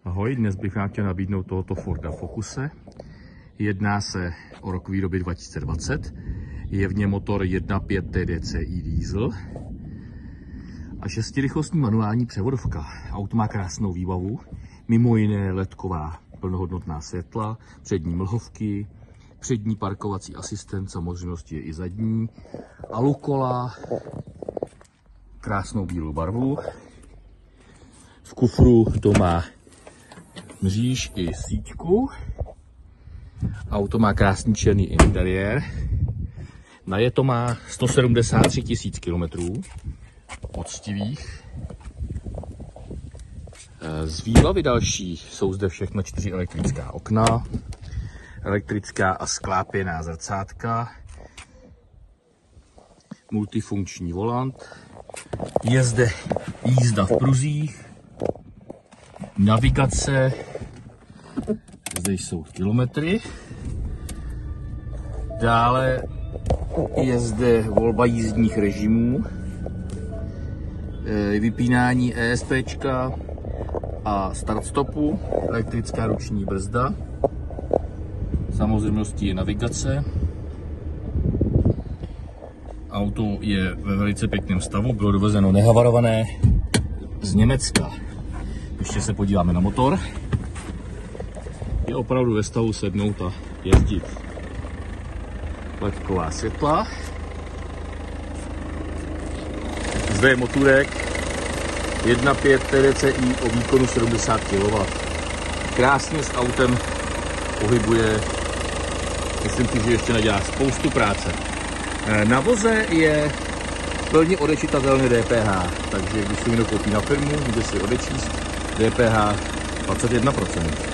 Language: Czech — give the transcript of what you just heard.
Ahoj, dnes bych vám chtěl nabídnout tohoto Forda Focuse. Jedná se o rok výroby 2020. Je v něm motor 1.5 TDCi diesel a 6rychlostní manuální převodovka. Auto má krásnou výbavu, mimo jiné ledková plnohodnotná světla, přední mlhovky, přední parkovací asistent, samozřejmě je i zadní, alukola, krásnou bílou barvu. V kufru to má mříž i síťku. Auto má krásný černý interiér. Najeto má 173 000 km poctivých. Z výbavy další jsou zde všechno 4 elektrická okna, elektrická a sklápěná zrcátka, multifunkční volant, je zde jízda v pruzích, navigace, zde jsou kilometry, dále je zde volba jízdních režimů, vypínání ESPčka a start stopu, elektrická ruční brzda, samozřejmě je navigace. Auto je ve velice pěkném stavu, bylo dovezeno nehavarované z Německa. Ještě se podíváme na motor. Je opravdu ve stavu sednout a jezdit. Ledková světla. Zde je motůrek 1.5 TDCi o výkonu 70 kW. Krásně s autem pohybuje. Myslím si, že ještě nadělá spoustu práce. Na voze je plně odečitatelné DPH, takže když si někdo koupí na firmu, může si odečíst DPH 21%.